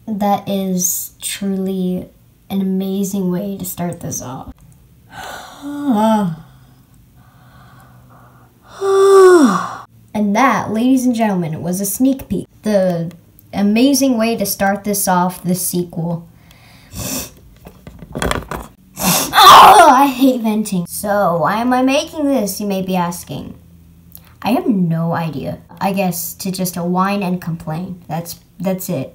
That is truly an amazing way to start this off. And that, ladies and gentlemen, was a sneak peek. The amazing way to start this off, the sequel. Oh, I hate venting. So, why am I making this, you may be asking? I have no idea. I guess to just whine and complain. That's it.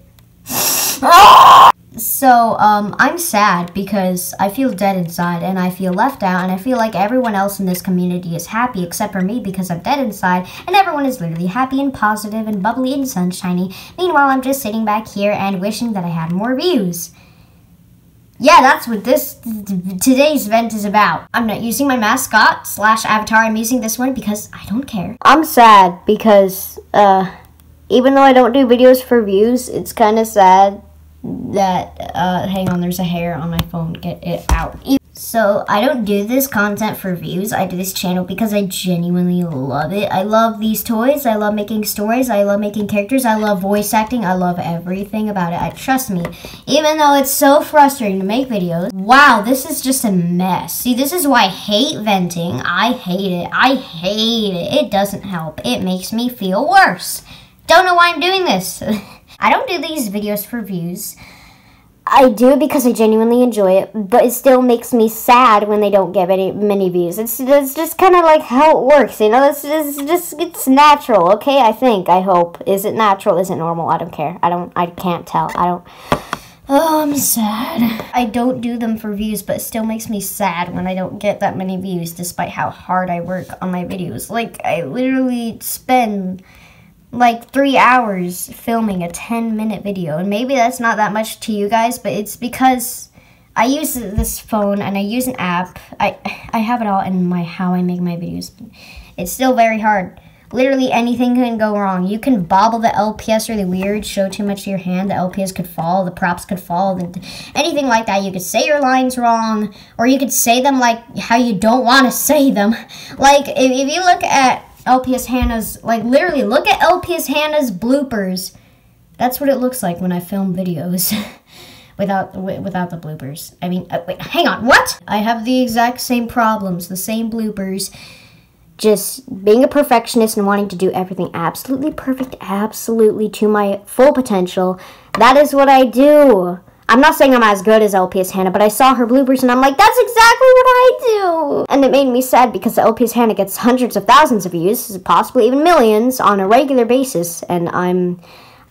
So, I'm sad because I feel dead inside and I feel left out and I feel like everyone else in this community is happy except for me because I'm dead inside and everyone is literally happy and positive and bubbly and sunshiny. Meanwhile, I'm just sitting back here and wishing that I had more views. Yeah, that's what today's event is about. I'm not using my mascot / avatar. I'm using this one because I don't care. I'm sad because, even though I don't do videos for views, it's kind of sad that, hang on, there's a hair on my phone. Get it out. So, I don't do this content for views. I do this channel because I genuinely love it. I love these toys. I love making stories. I love making characters. I love voice acting. I love everything about it. Trust me, even though it's so frustrating to make videos. Wow, this is just a mess. See, this is why I hate venting. I hate it. I hate it. It doesn't help. It makes me feel worse. Don't know why I'm doing this. I don't do these videos for views. I do it because I genuinely enjoy it, but it still makes me sad when they don't get many views. It's just kind of like how it works, you know? It's natural, okay? I hope. Is it natural? Is it normal? I don't care. I can't tell. Oh, I'm sad. I don't do them for views, but it still makes me sad when I don't get that many views, despite how hard I work on my videos. Like, I literally spend like 3 hours filming a 10-minute video, and maybe that's not that much to you guys, but it's because I use this phone and I use an app. I have it all in how I make my videos. It's still very hard. Literally anything can go wrong. You can bobble the LPS really weird, show too much to your hand, the LPS could fall, the props could fall, anything like that. You could say your lines wrong, or you could say them like how you don't want to say them. Like, if you look at LPS Hannah's, like, literally look at LPS Hannah's bloopers. That's what it looks like when I film videos without the bloopers. I mean, wait, hang on, what? I have the exact same problems, the same bloopers. Just being a perfectionist and wanting to do everything absolutely perfect, absolutely to my full potential. That is what I do. I'm not saying I'm as good as LPS Hannah, but I saw her bloopers and I'm like, that's exactly what I do. And it made me sad because LPS Hannah gets hundreds of thousands of views, possibly even millions, on a regular basis. And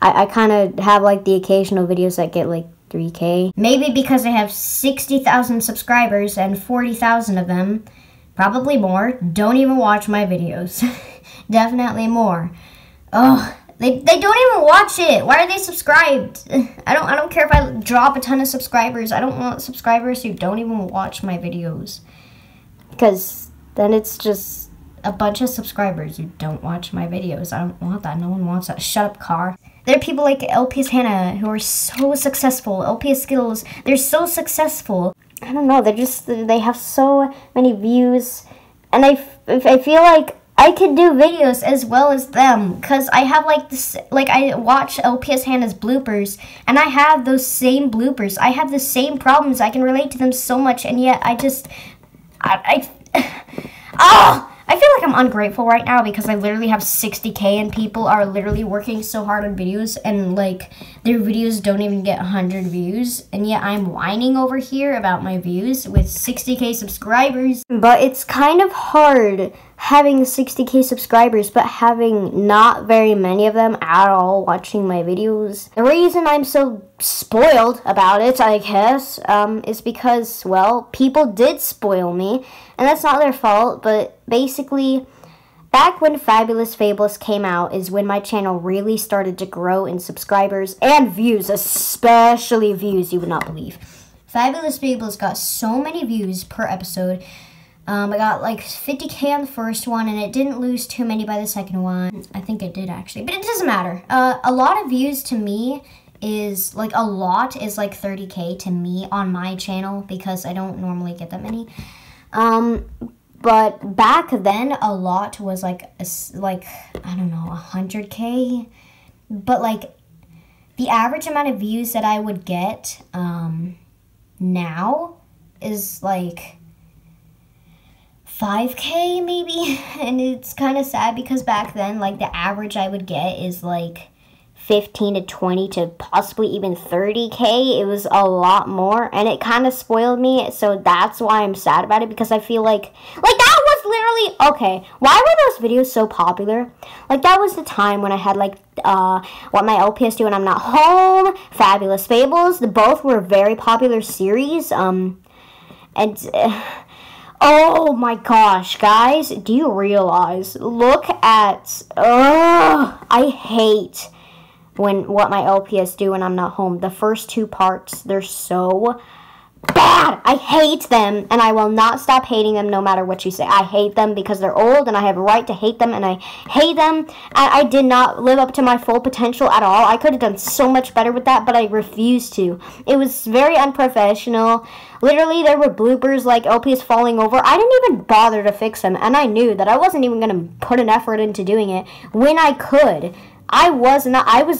I kind of have like the occasional videos that get like 3K. Maybe because I have 60,000 subscribers and 40,000 of them, probably more, don't even watch my videos. Definitely more. Oh. They don't even watch it. Why are they subscribed? I don't care if I drop a ton of subscribers. I don't want subscribers who don't even watch my videos. Because then it's just a bunch of subscribers who don't watch my videos. I don't want that. No one wants that. Shut up, car. There are people like LPS Hannah who are so successful. LPS Skittles, they're so successsul. I don't know. They have so many views. And I feel like I could do videos as well as them, because I have like this, like I watch LPS Hannah's bloopers, and I have those same bloopers. I have the same problems. I can relate to them so much, and yet I feel like I'm ungrateful right now because I literally have 60K and people are literally working so hard on videos and like their videos don't even get 100 views, and yet I'm whining over here about my views with 60K subscribers. But it's kind of hard having 60K subscribers but having not very many of them at all watching my videos. The reason I'm so spoiled about it, I guess, is because, well, people did spoil me, and that's not their fault, but basically, back when Fabulous Fables came out is when my channel really started to grow in subscribers and views, especially views, you would not believe. Fabulous Fables got so many views per episode. I got like 50K on the first one, and it didn't lose too many by the second one. I think it did actually, but it doesn't matter. A lot of views to me is like 30K to me on my channel because I don't normally get that many. But back then, a lot was like I don't know, 100K. But like The average amount of views that I would get now is like 5K maybe, and it's kind of sad because back then, like, the average I would get is like 15 to 20 to possibly even 30K. It was a lot more, and it kind of spoiled me, so that's why I'm sad about it, because I feel like that was literally, okay, why were those videos so popular? Like, that was the time when I had, like, What My LPS Do When I'm Not Home, Fabulous Fables. Both were very popular series, oh my gosh, guys, do you realize, look at, I hate What My LPS Do When I'm Not Home. The first 2 parts, they're so bad. I hate them, and I will not stop hating them no matter what you say. I hate them because they're old, and I have a right to hate them, and I hate them. I did not live up to my full potential at all. I could have done so much better with that, but I refused to. It was very unprofessional. Literally, there were bloopers like LPS falling over. I didn't even bother to fix them, and I knew that I wasn't even going to put an effort into doing it when I could. I was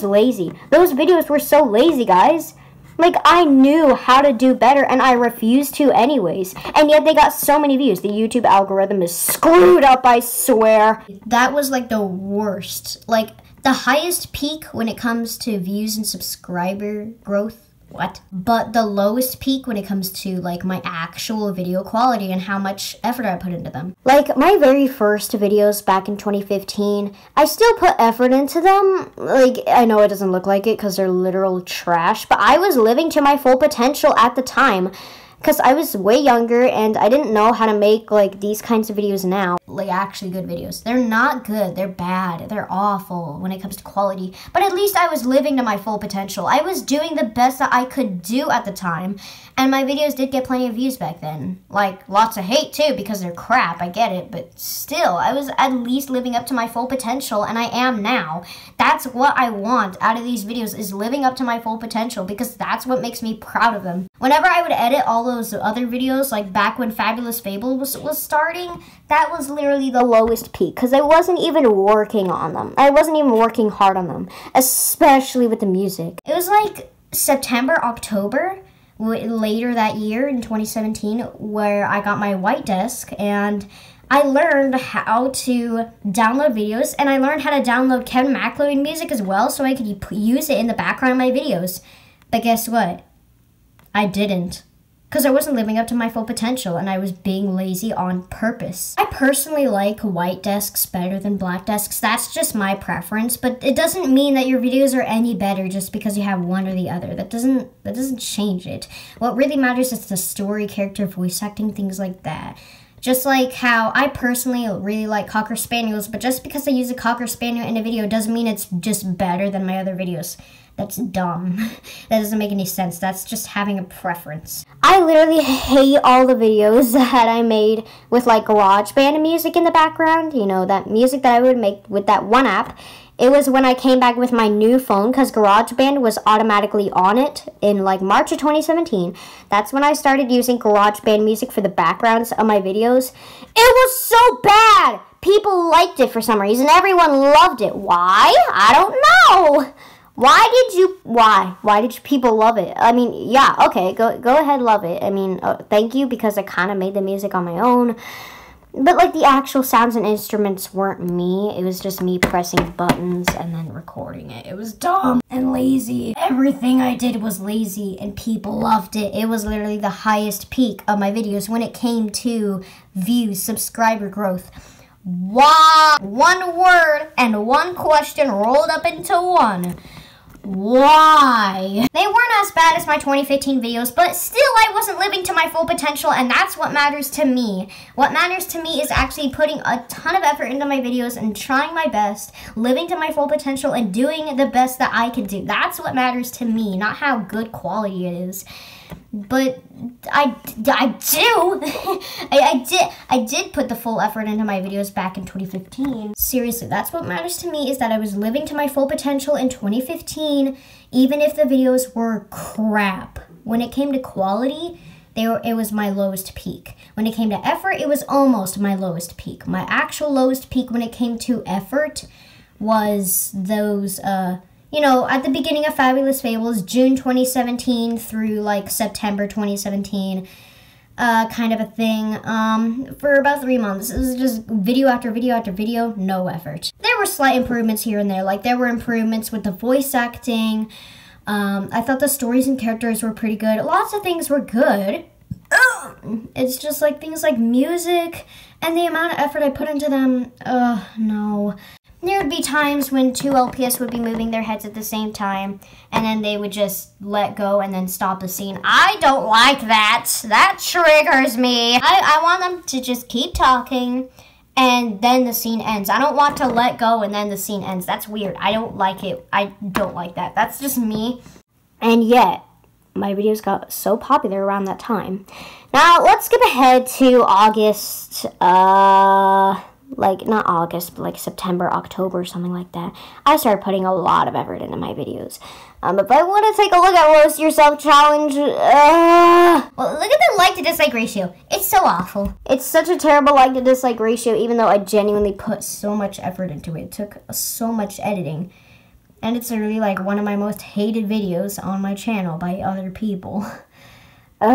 lazy. Those videos were so lazy, guys. Like, I knew how to do better, and I refused to anyways. And yet they got so many views. The YouTube algorithm is screwed up, I swear. That was, like, the worst. Like, the highest peak when it comes to views and subscriber growth. What? But the lowest peak when it comes to, like, my actual video quality and how much effort I put into them. Like, my very first videos back in 2015, I still put effort into them. Like, I know it doesn't look like it because they're literal trash, but I was living to my full potential at the time. Because I was way younger and I didn't know how to make, like, these kinds of videos now. Like, actually good videos. They're not good. They're bad. They're awful when it comes to quality. But at least I was living to my full potential. I was doing the best that I could do at the time. And my videos did get plenty of views back then. Like, lots of hate, too, because they're crap. I get it. But still, I was at least living up to my full potential, and I am now. That's what I want out of these videos, is living up to my full potential, because that's what makes me proud of them. Whenever I would edit all those other videos, like back when Fabulous Fable was starting, that was literally the lowest peak, because I wasn't even working on them. I wasn't even working hard on them, especially with the music. It was like September, October, later that year in 2017, where I got my white desk, and I learned how to download videos, and I learned how to download Kevin MacLeod music as well, so I could use it in the background of my videos. But guess what? I didn't. Because I wasn't living up to my full potential, and I was being lazy on purpose. I personally like white desks better than black desks. That's just my preference, but it doesn't mean that your videos are any better just because you have one or the other. That doesn't change it. What really matters is the story, character, voice acting, things like that. Just like how I personally really like Cocker Spaniels, but just because I use a Cocker Spaniel in a video doesn't mean it's just better than my other videos. That's dumb. That doesn't make any sense. That's just having a preference. I literally hate all the videos that I made with, like, GarageBand music in the background. You know, that music that I would make with that one app. It was when I came back with my new phone, because GarageBand was automatically on it in, like, March of 2017. That's when I started using GarageBand music for the backgrounds of my videos. It was so bad! People liked it for some reason. Everyone loved it. Why? I don't know. Why did you people love it? I mean, yeah, okay, go ahead, love it. I mean, thank you, because I kind of made the music on my own. But, like, the actual sounds and instruments weren't me. It was just me pressing buttons and then recording it. It was dumb and lazy. Everything I did was lazy, and people loved it. It was literally the highest peak of my videos when it came to views, subscriber growth. Why? One word and one question rolled up into one. Why? They weren't as bad as my 2015 videos, but still I wasn't living to my full potential, and that's what matters to me. What matters to me is actually putting a ton of effort into my videos and trying my best, living to my full potential, and doing the best that I can do. That's what matters to me, not how good quality it is. But I did put the full effort into my videos back in 2015. Seriously, that's what matters to me, is that I was living to my full potential in 2015, even if the videos were crap. When it came to quality, it was my lowest peak. When it came to effort, it was almost my lowest peak. My actual lowest peak when it came to effort was those, you know, at the beginning of Fabulous Fables, June 2017 through like September 2017, kind of a thing, for about 3 months. It was just video after video after video, no effort. There were slight improvements here and there, like there were improvements with the voice acting. I thought the stories and characters were pretty good. Lots of things were good. It's just like things like music and the amount of effort I put into them. No. There would be times when 2 LPS would be moving their heads at the same time, and then they would just let go and then stop the scene. I don't like that. That triggers me. I want them to just keep talking, and then the scene ends. I don't want to let go and then the scene ends. That's weird. I don't like it. I don't like that. That's just me. And yet, my videos got so popular around that time. Now, let's skip ahead to August, like, not August, but like September, October, something like that. I started putting a lot of effort into my videos. If I want to take a look at Roast Yourself Challenge, well, look at the like to dislike ratio. It's so awful. It's such a terrible like to dislike ratio, even though I genuinely put so much effort into it. It took so much editing. And it's literally like one of my most hated videos on my channel by other people. When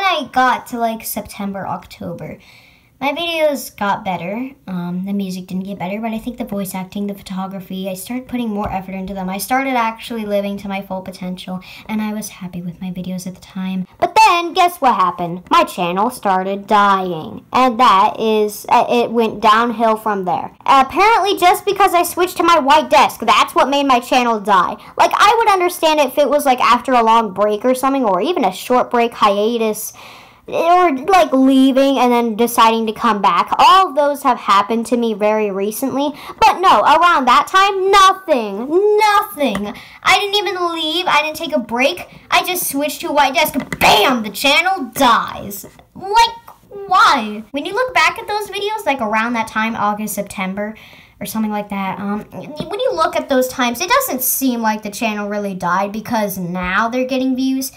I got to like September, October, my videos got better. The music didn't get better, but I think the voice acting, the photography, I started putting more effort into them. I started actually living to my full potential, and I was happy with my videos at the time. But then, guess what happened? My channel started dying, and that is, it went downhill from there. Apparently, just because I switched to my white desk, that's what made my channel die. Like, I would understand if it was like after a long break or something, or even a short break, hiatus, or like leaving and then deciding to come back. All of those have happened to me very recently. But no, around that time, nothing. I didn't even leave. I didn't take a break. I just switched to a white desk. Bam! The channel dies. Like, why? When you look back at those videos, like around that time, August, September, or something like that, when you look at those times, it doesn't seem like the channel really died because now they're getting views.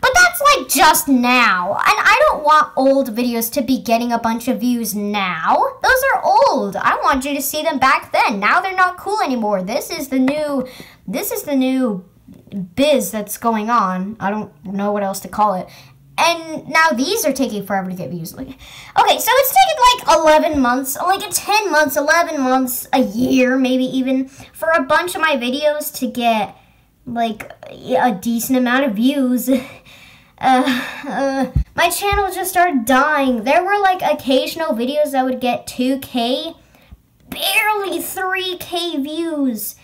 But that's like just now. And I don't want old videos to be getting a bunch of views now. Those are old. I want you to see them back then. Now they're not cool anymore. This is the new biz that's going on. I don't know what else to call it. And now these are taking forever to get views. Okay, so it's taken like 11 months, like 10 months, 11 months, a year, maybe even, for a bunch of my videos to get like a decent amount of views. My channel just started dying. There were like occasional videos that would get 2K, barely 3K views.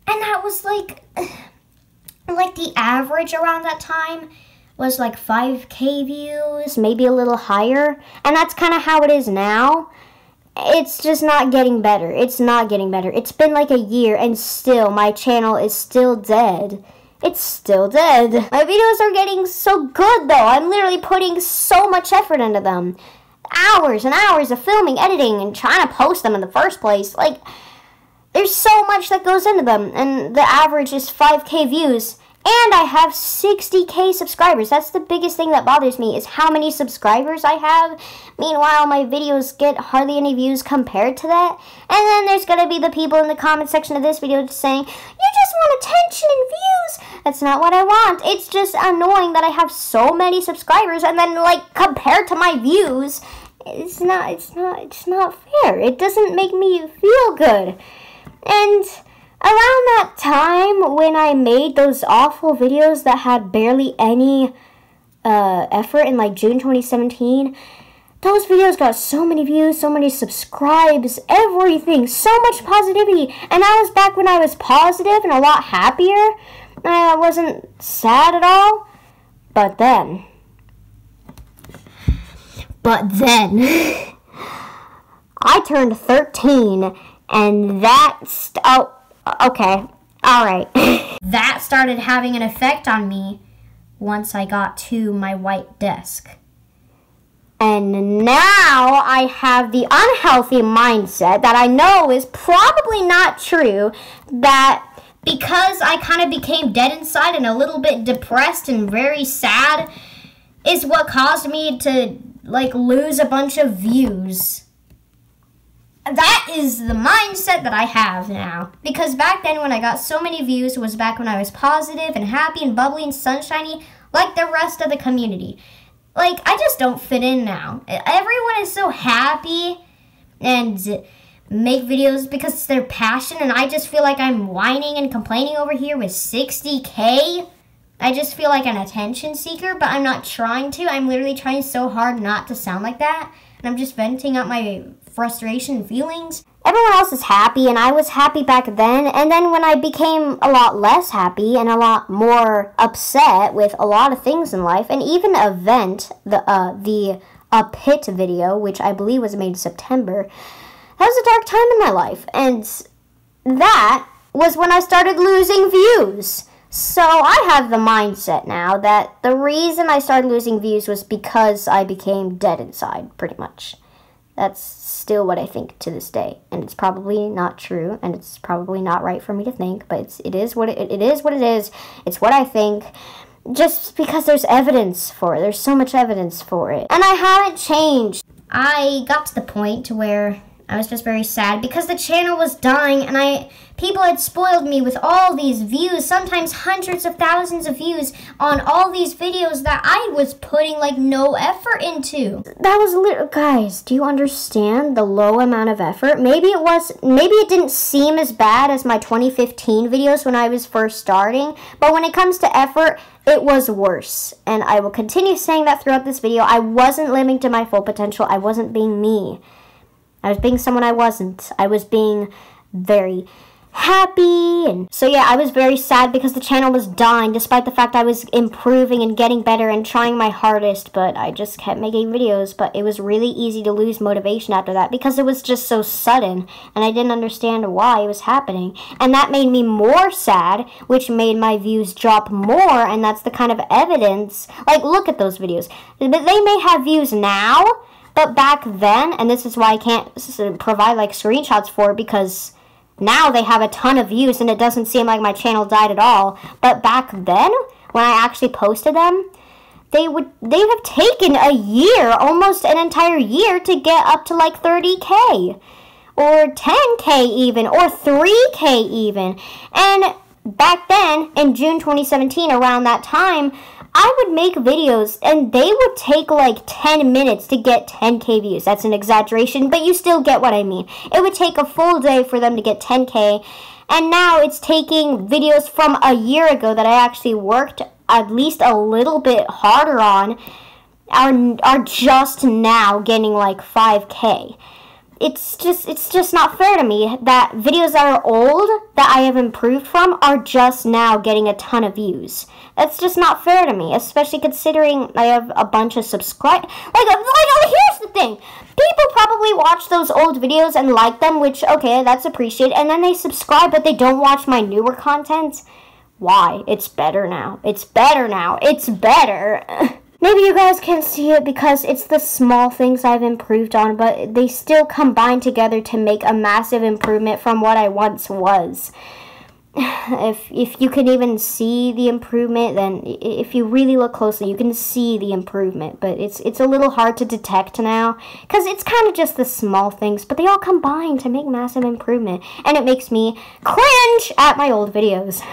And that was like the average around that time was like 5K views, maybe a little higher. And that's kind of how it is now. It's just not getting better. It's not getting better. It's been like a year and still my channel is still dead. It's still dead. My videos are getting so good though. I'm literally putting so much effort into them. Hours and hours of filming, editing, and trying to post them in the first place. Like, there's so much that goes into them. And the average is 5K views. And I have 60K subscribers. That's the biggest thing that bothers me, is how many subscribers I have. Meanwhile, my videos get hardly any views compared to that. And then there's going to be the people in the comment section of this video just saying, you just want attention and views. That's not what I want. It's just annoying that I have so many subscribers and then, like, compared to my views, it's not fair. It doesn't make me feel good. And around that time, when I made those awful videos that had barely any effort in like June 2017, those videos got so many views, so many subscribes, everything, so much positivity. And that was back when I was positive and a lot happier. I wasn't sad at all. But then, I turned 13, and that's, okay, alright. That started having an effect on me once I got to my white desk. And now I have the unhealthy mindset that I know is probably not true, that because I kind of became dead inside and a little bit depressed and very sad is what caused me to, like, lose a bunch of views. that is the mindset that I have now. Because back then when I got so many views was back when I was positive and happy and bubbly and sunshiny like the rest of the community. Like, I just don't fit in now. Everyone is so happy and make videos because it's their passion, and I just feel like I'm whining and complaining over here with 60K. I just feel like an attention seeker, but I'm not trying to. I'm literally trying so hard not to sound like that, and I'm just venting out my frustration and feelings. Everyone else is happy, and I was happy back then, and then when I became a lot less happy and a lot more upset with a lot of things in life, and even Event, the Pit video, which I believe was made in September, that was a dark time in my life, and that was when I started losing views. So I have the mindset now that the reason I started losing views was because I became dead inside, pretty much. That's still what I think to this day, and it's probably not true, and it's probably not right for me to think, but it is what it is. It's what I think, just because there's evidence for it. There's so much evidence for it, and I haven't changed. I got to the point where I was just very sad because the channel was dying, and people had spoiled me with all these views, sometimes hundreds of thousands of views on all these videos that I was putting like no effort into. That was guys, do you understand the low amount of effort? Maybe it didn't seem as bad as my 2015 videos when I was first starting, but when it comes to effort, it was worse. And I will continue saying that throughout this video. I wasn't living to my full potential. I wasn't being me. I was being someone I wasn't. I was being very happy, and so yeah, I was very sad because the channel was dying despite the fact I was improving and getting better and trying my hardest, but I just kept making videos. But it was really easy to lose motivation after that because it was just so sudden, and I didn't understand why it was happening, and that made me more sad, which made my views drop more. And that's the kind of evidence, like, look at those videos. But they may have views now, but back then, and this is why I can't provide like screenshots for it, because now they have a ton of views and it doesn't seem like my channel died at all. But back then, when I actually posted them, they have taken a year, almost an entire year, to get up to like 30K or 10K even, or 3K even. And back then, in June 2017, around that time, I would make videos and they would take like 10 minutes to get 10K views. That's an exaggeration, but you still get what I mean. It would take a full day for them to get 10K, and now it's taking videos from a year ago that I actually worked at least a little bit harder on are just now getting like 5K. It's just not fair to me that videos that are old, that I have improved from, are just now getting a ton of views. That's just not fair to me, especially considering I have a bunch of subscribers. Here's the thing. People probably watch those old videos and like them, which, okay, that's appreciated, and then they subscribe, but they don't watch my newer content. Why? It's better now. It's better now. It's better. Maybe you guys can't see it because it's the small things I've improved on, but they still combine together to make a massive improvement from what I once was. If you can even see the improvement, then if you really look closely, you can see the improvement. But it's a little hard to detect now because it's kind of just the small things, but they all combine to make massive improvement. And it makes me cringe at my old videos,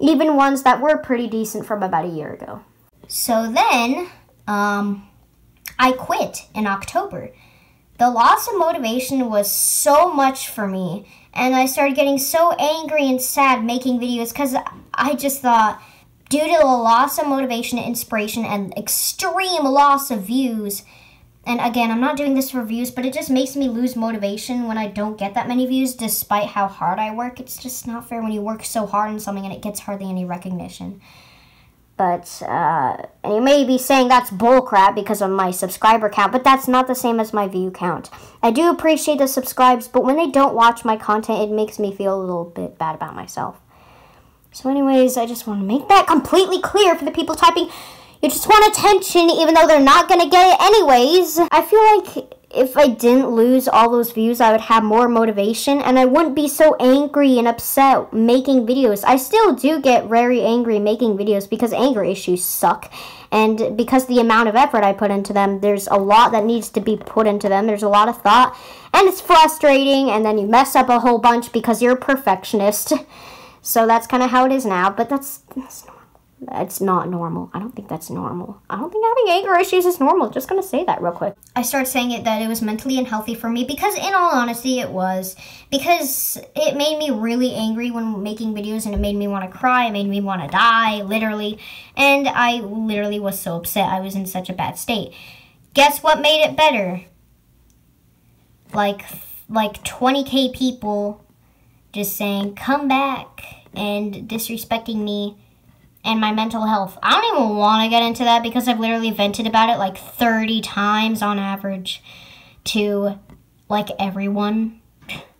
even ones that were pretty decent from about a year ago. So then, I quit in October. The loss of motivation was so much for me, and I started getting so angry and sad making videos because I just thought, due to the loss of motivation and inspiration and extreme loss of views, and again, I'm not doing this for views, but it just makes me lose motivation when I don't get that many views despite how hard I work. It's just not fair when you work so hard on something and it gets hardly any recognition. But, and you may be saying that's bullcrap because of my subscriber count, but that's not the same as my view count. I do appreciate the subscribes, but when they don't watch my content, it makes me feel a little bit bad about myself. So anyways, I just want to make that completely clear for the people typing, you just want attention even though they're not going to get it anyways. I feel like if I didn't lose all those views, I would have more motivation and I wouldn't be so angry and upset making videos. I still do get very angry making videos because anger issues suck. And because the amount of effort I put into them, there's a lot that needs to be put into them. There's a lot of thought. And it's frustrating. And then you mess up a whole bunch because you're a perfectionist. So that's kind of how it is now. But that's not normal. I don't think that's normal. I don't think having anger issues is normal. Just gonna say that real quick. I started saying that it was mentally unhealthy for me because in all honesty it was. Because it made me really angry when making videos and it made me want to cry. It made me want to die, literally. And I literally was so upset. I was in such a bad state. Guess what made it better? Like 20K people just saying, come back, and disrespecting me and my mental health. I don't even want to get into that because I've literally vented about it like 30 times on average to like everyone.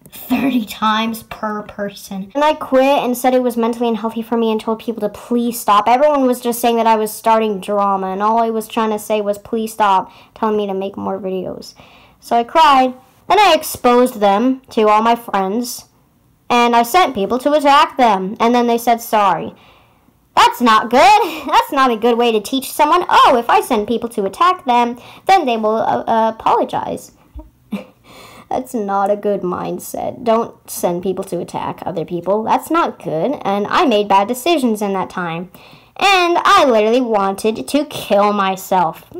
30 times per person. And I quit and said it was mentally unhealthy for me and told people to please stop. Everyone was just saying that I was starting drama and all I was trying to say was please stop telling me to make more videos. So I cried. Then I exposed them to all my friends and I sent people to attack them. And then they said sorry. That's not good. That's not a good way to teach someone, oh, if I send people to attack them, then they will apologize. That's not a good mindset. Don't send people to attack other people. That's not good. And I made bad decisions in that time. And I literally wanted to kill myself.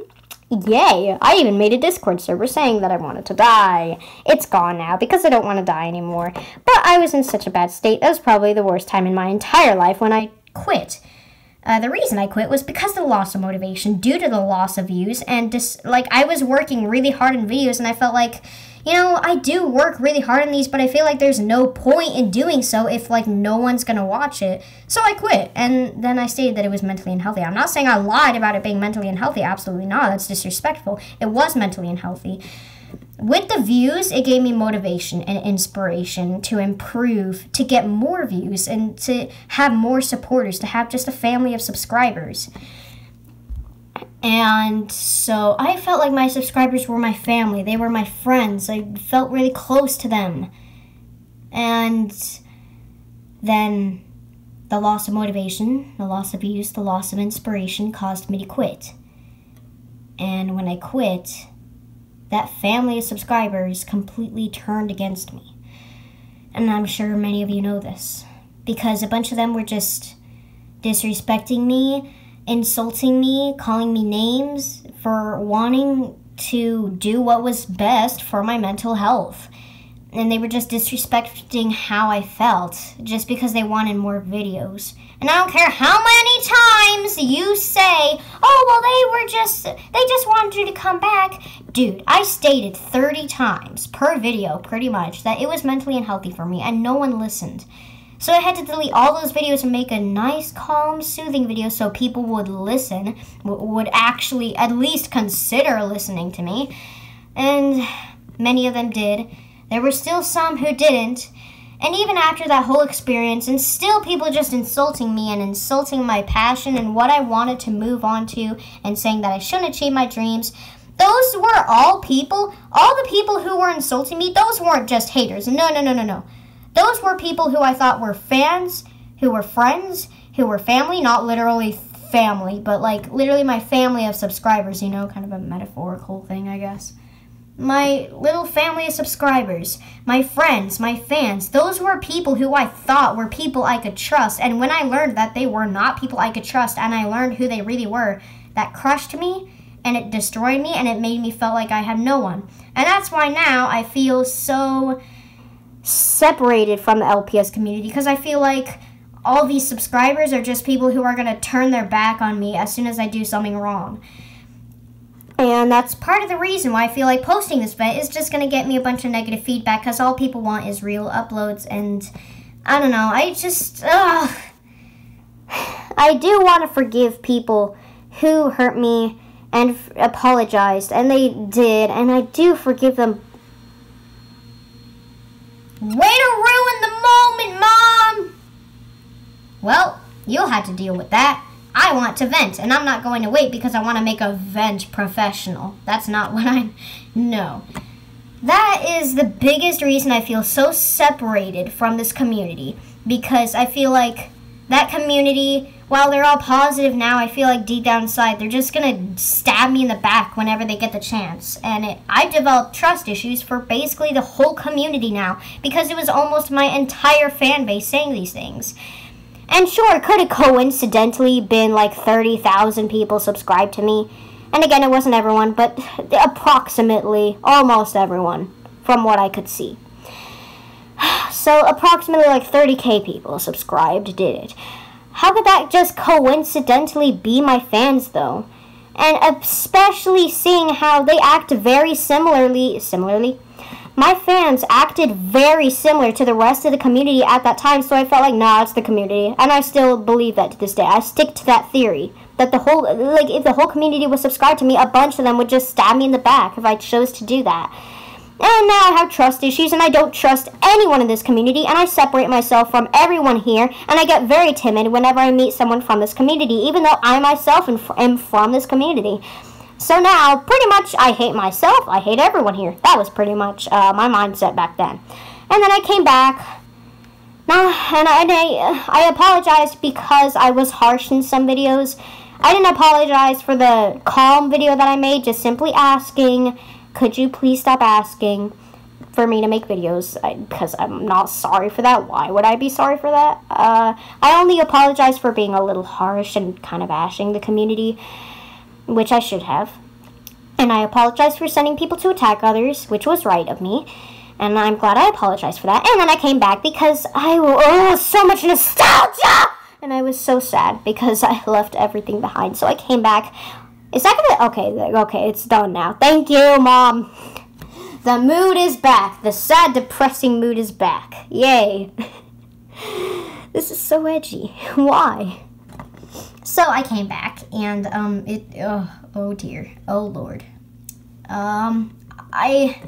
Yay. I even made a Discord server saying that I wanted to die. It's gone now because I don't want to die anymore. But I was in such a bad state. That was probably the worst time in my entire life when I quit. The reason I quit was because of the loss of motivation due to the loss of views. And I was working really hard in videos and I felt like, you know, I do work really hard on these, but I feel like there's no point in doing so if, like, no one's going to watch it. So I quit, and then I stated that it was mentally unhealthy. I'm not saying I lied about it being mentally unhealthy. Absolutely not. That's disrespectful. It was mentally unhealthy. With the views, it gave me motivation and inspiration to improve, to get more views, and to have more supporters, to have just a family of subscribers. And so I felt like my subscribers were my family. They were my friends. I felt really close to them. And then the loss of motivation, the loss of views, the loss of inspiration caused me to quit. And when I quit, that family of subscribers completely turned against me. And I'm sure many of you know this. Because a bunch of them were just disrespecting me, insulting me, calling me names for wanting to do what was best for my mental health. And they were just disrespecting how I felt just because they wanted more videos. And I don't care how many times you say, oh, well, they just wanted you to come back. Dude, I stated 30 times per video, pretty much, that it was mentally unhealthy for me, and no one listened. So I had to delete all those videos and make a nice, calm, soothing video so people would listen, would actually at least consider listening to me. And many of them did. There were still some who didn't. And even after that whole experience, and still people just insulting me and insulting my passion and what I wanted to move on to and saying that I shouldn't achieve my dreams, those were all the people who were insulting me, those weren't just haters. No. Those were people who I thought were fans, who were friends, who were family, not literally family, but like literally my family of subscribers, you know, kind of a metaphorical thing, I guess. My little family of subscribers, my friends, my fans, those were people who I thought were people I could trust. And when I learned that they were not people I could trust and I learned who they really were, that crushed me and it destroyed me and it made me feel like I had no one. And that's why now I feel so separated from the LPS community because I feel like all these subscribers are just people who are going to turn their back on me as soon as I do something wrong. And that's part of the reason why I feel like posting this vet is just going to get me a bunch of negative feedback because all people want is real uploads. And I don't know, I do want to forgive people who hurt me and apologized, and they did, and I do forgive them. Way to ruin the moment, Mom! Well, you'll have to deal with that. I want to vent, and I'm not going to wait because I want to make a vent professional. That's not what no. that is the biggest reason I feel so separated from this community, because I feel like that community, while they're all positive now, I feel like deep down inside they're just gonna stab me in the back whenever they get the chance. And I've developed trust issues for basically the whole community now, because it was almost my entire fan base saying these things. And sure, it could have coincidentally been like 30,000 people subscribed to me. And again, it wasn't everyone, but approximately almost everyone from what I could see. So approximately like 30K people subscribed, did it. How could that just coincidentally be my fans, though? And especially seeing how they act very similarly. My fans acted very similar to the rest of the community at that time, so I felt like, nah, it's the community. And I still believe that to this day. I stick to that theory. That if the whole community was subscribed to me, a bunch of them would just stab me in the back if I chose to do that. And now I have trust issues, and I don't trust anyone in this community, and I separate myself from everyone here, and I get very timid whenever I meet someone from this community, even though I myself am from this community. So now, pretty much, I hate myself, I hate everyone here. That was pretty much my mindset back then. And then I came back. Now, and I apologized because I was harsh in some videos. I didn't apologize for the calm video that I made, just simply asking, could you please stop asking for me to make videos? Because I'm not sorry for that. Why would I be sorry for that? I only apologize for being a little harsh and kind of bashing the community, which I should have. And I apologize for sending people to attack others, which was right of me. And I'm glad I apologized for that. And then I came back because so much nostalgia! And I was so sad because I left everything behind. So I came back. Is that gonna... Okay, it's done now. Thank you, Mom. The mood is back. The sad, depressing mood is back. Yay. This is so edgy. Why? So I came back, and, oh dear. Oh, Lord. I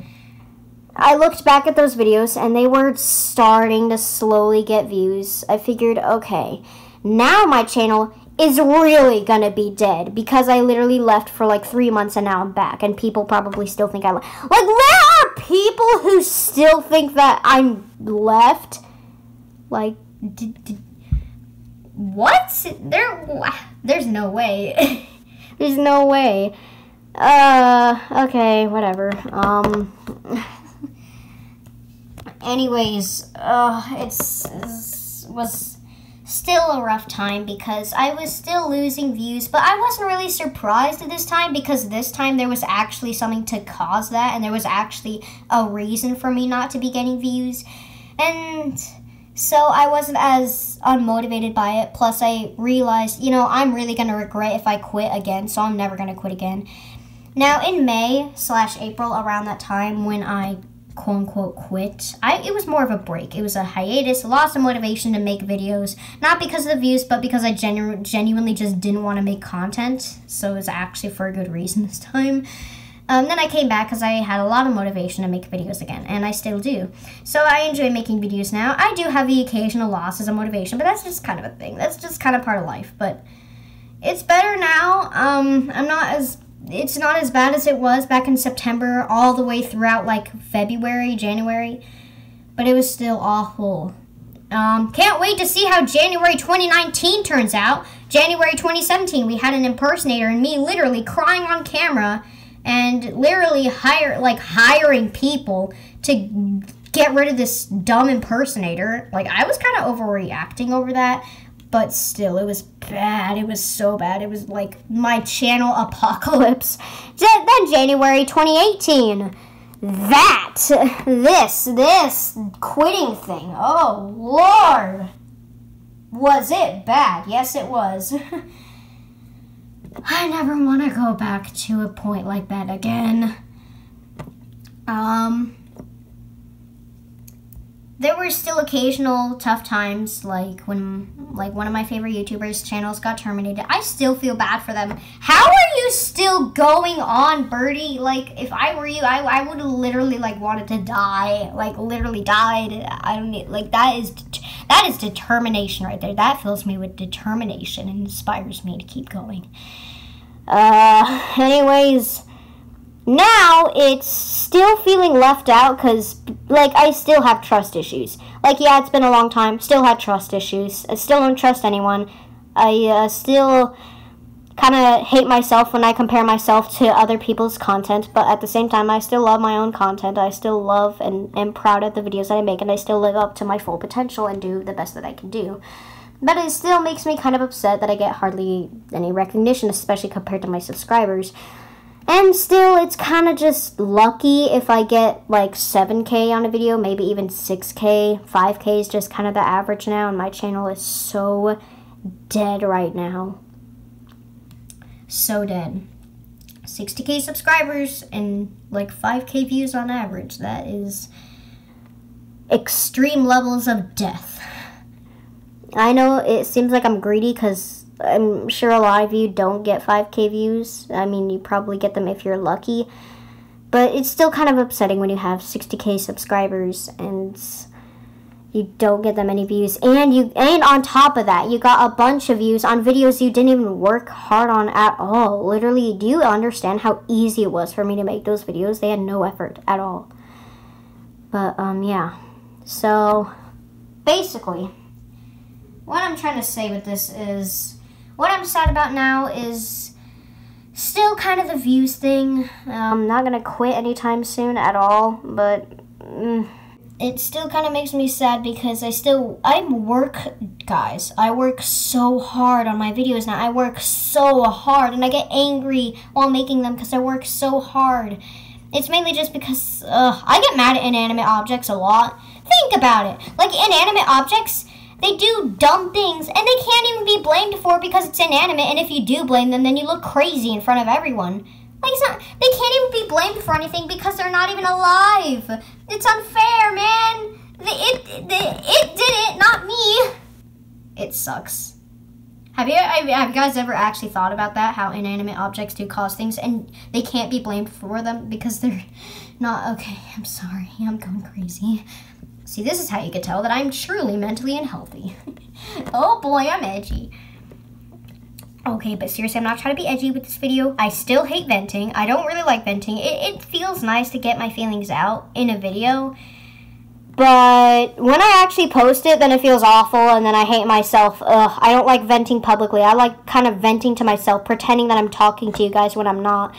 looked back at those videos, and they were starting to slowly get views. I figured, okay, now my channel is really gonna be dead, because I literally left for like 3 months, and now I'm back, and people probably still think I left. Like, there are people who still think that I'm left? Like, what? There's no way. There's no way. Okay, whatever. Anyways, it was still a rough time because I was still losing views, but I wasn't really surprised at this time because this time there was actually something to cause that, and there was actually a reason for me not to be getting views, and so I wasn't as unmotivated by it. Plus I realized, I'm really going to regret if I quit again, so I'm never going to quit again. Now in May/April, around that time when I quote-unquote quit, it was more of a break. It was a hiatus, lost of motivation to make videos, not because of the views, but because I genuinely just didn't want to make content, so it was actually for a good reason this time. Then I came back because I had a lot of motivation to make videos again, and I still do. So I enjoy making videos now. I do have the occasional losses of motivation, but that's just kind of a thing. That's just kind of part of life, but it's better now. It's not as bad as it was back in September, all the way throughout like February, January, but it was still awful. Can't wait to see how January 2019 turns out. January 2017, we had an impersonator and me literally crying on camera and literally hiring people to get rid of this dumb impersonator. Like, I was kind of overreacting over that. But still, it was bad. It was so bad. It was like my channel apocalypse. Then January 2018. This quitting thing. Oh, Lord. Was it bad? Yes, it was. I never want to go back to a point like that again. There were still occasional tough times, like when one of my favorite YouTubers' channels got terminated. I still feel bad for them. How are you still going on, Birdie? Like, if I were you, I would have literally wanted to die. Like, literally died. I don't need, that is determination right there. That fills me with determination and inspires me to keep going. Anyways, now it's still feeling left out because, like, I still have trust issues. Like, yeah, it's been a long time. Still had trust issues. I still don't trust anyone. I still kind of hate myself when I compare myself to other people's content, but at the same time, I still love my own content. I still love and am proud of the videos that I make, and I still live up to my full potential and do the best that I can do. But it still makes me kind of upset that I get hardly any recognition, especially compared to my subscribers. And still, it's kind of just lucky if I get like 7K on a video, maybe even 6K. 5K is just kind of the average now, and my channel is so dead right now. So dead. 60K subscribers and like 5K views on average. That is extreme levels of death. I know it seems like I'm greedy because I'm sure a lot of you don't get 5K views. I mean, you probably get them if you're lucky. But it's still kind of upsetting when you have 60K subscribers and you don't get that many views. And on top of that, you got a bunch of views on videos you didn't even work hard on at all. Literally, do you understand how easy it was for me to make those videos? They had no effort at all. But, yeah. So, basically, what I'm trying to say with this is, what I'm sad about now is still kind of the views thing. I'm not going to quit anytime soon at all, but it still kind of makes me sad because I work, guys. I work so hard on my videos now. I work so hard, and I get angry while making them because I work so hard. It's mainly just because I get mad at inanimate objects a lot. Think about it. Like, inanimate objects, they do dumb things, and they can't even be blamed for it because it's inanimate, and if you do blame them, then you look crazy in front of everyone. Like, they can't even be blamed for anything because they're not even alive. It's unfair, man. It did it, not me. It sucks. Have you guys ever actually thought about that? How inanimate objects do cause things, and they can't be blamed for them because they're not... Okay, I'm sorry. I'm going crazy. See, this is how you can tell that I'm truly mentally unhealthy. Oh boy, I'm edgy. Okay, but seriously, I'm not trying to be edgy with this video. I still hate venting. I don't really like venting. It feels nice to get my feelings out in a video. But when I actually post it, then it feels awful, and then I hate myself. Ugh, I don't like venting publicly. I like kind of venting to myself, pretending that I'm talking to you guys when I'm not.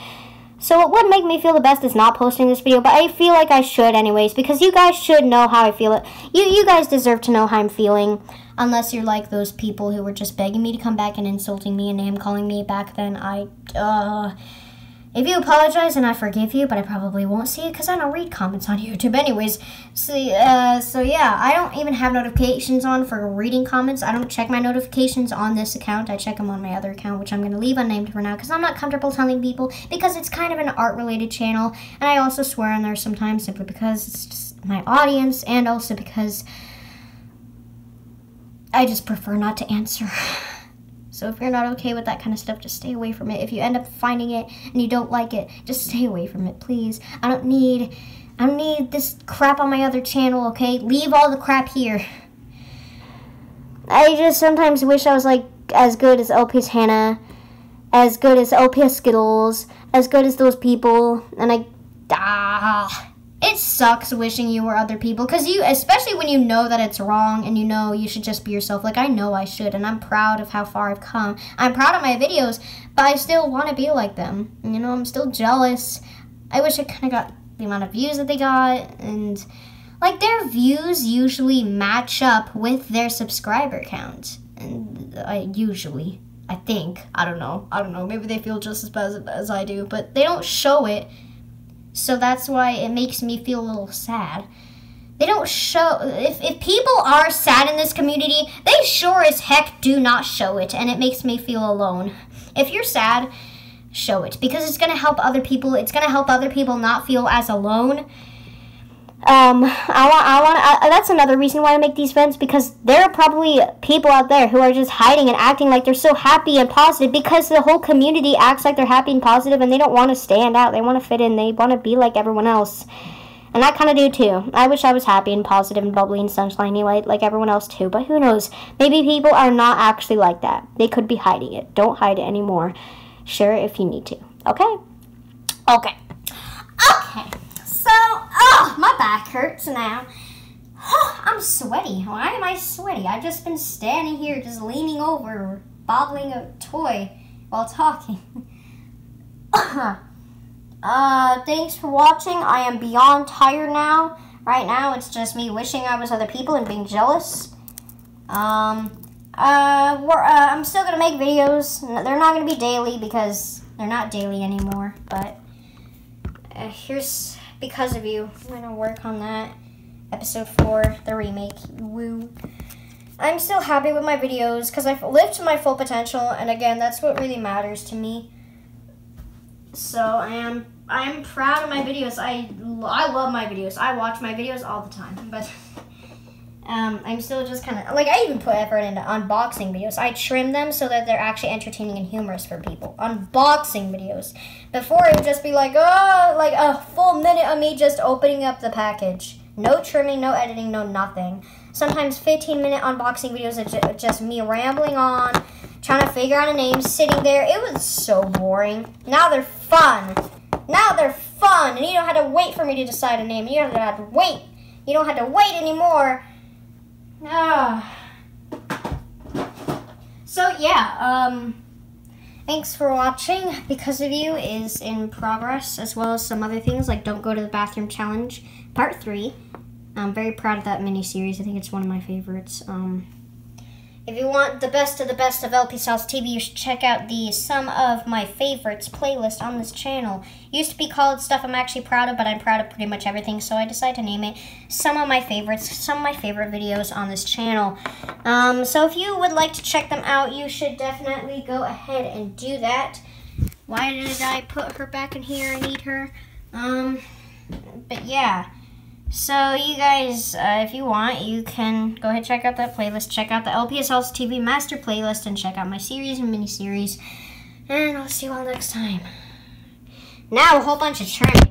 So what would make me feel the best is not posting this video, but I feel like I should anyways, because you guys should know how I feel. You guys deserve to know how I'm feeling, unless you're like those people who were just begging me to come back and insulting me and name-calling me back then. If you apologize, and I forgive you, but I probably won't see it because I don't read comments on YouTube anyways. So yeah, I don't even have notifications on for reading comments. I don't check my notifications on this account. I check them on my other account, which I'm going to leave unnamed for now because I'm not comfortable telling people because it's kind of an art-related channel. And I also swear on there sometimes simply because it's just my audience, and also because I just prefer not to answer. So if you're not okay with that kind of stuff, just stay away from it. If you end up finding it and you don't like it, just stay away from it, please. I don't need this crap on my other channel, okay? Leave all the crap here. I just sometimes wish I was like as good as LPS Hannah, as good as LPS Skittles, as good as those people, and it sucks wishing you were other people, because especially when you know that it's wrong and you know you should just be yourself. Like, I know I should, and I'm proud of how far I've come. I'm proud of my videos, but I still want to be like them. You know, I'm still jealous. I wish I kind of got the amount of views that they got, and like, their views usually match up with their subscriber count. And I think, I don't know, maybe they feel just as bad as I do, but they don't show it. So that's why it makes me feel a little sad. They don't show... If people are sad in this community, they sure as heck do not show it, and it makes me feel alone. If you're sad, show it, because it's going to help other people. It's going to help other people not feel as alone. That's another reason why I make these vents, because there are probably people out there who are just hiding and acting like they're so happy and positive because the whole community acts like they're happy and positive, and they don't want to stand out. They want to fit in. They want to be like everyone else. And I kind of do too. I wish I was happy and positive and bubbly and sunshiny like everyone else too, but who knows? Maybe people are not actually like that. They could be hiding it. Don't hide it anymore. Share it if you need to. Okay? Okay. back hurts now. I'm sweaty. Why am I sweaty? I've just been standing here, just leaning over, bobbling a toy while talking. Thanks for watching. I am beyond tired now. Right now, it's just me wishing I was other people and being jealous. I'm still gonna make videos. They're not gonna be daily because they're not daily anymore. But here's Because of You. I'm gonna work on that. Episode 4, the remake. Woo. I'm still happy with my videos because I've lived to my full potential, and again, that's what really matters to me. So I'm proud of my videos. I love my videos. I watch my videos all the time, but I'm still just kind of, like, I even put effort into unboxing videos. I trim them so that they're actually entertaining and humorous for people. Unboxing videos. Before, it would just be like, oh, like a full minute of me just opening up the package. No trimming, no editing, no nothing. Sometimes 15-minute unboxing videos are just me rambling on, trying to figure out a name, sitting there. It was so boring. Now they're fun. Now they're fun, and you don't have to wait for me to decide a name. You don't have to wait. You don't have to wait anymore. So yeah, thanks for watching. Because of You is in progress, as well as some other things like Don't Go to the Bathroom Challenge Part 3. I'm very proud of that mini-series. I think it's one of my favorites. If you want the best of LP Styles TV, you should check out the Some of My Favorites playlist on this channel. It used to be called Stuff I'm Actually Proud of, but I'm proud of pretty much everything, so I decided to name it Some of My Favorites, some of my favorite videos on this channel. So if you would like to check them out, you should definitely go ahead and do that. Why did I put her back in here? I need her. But yeah. So you guys, if you want, you can go ahead and check out that playlist. Check out the LPSL's TV Master playlist and check out my series and mini-series. And I'll see you all next time. Now a whole bunch of trimming.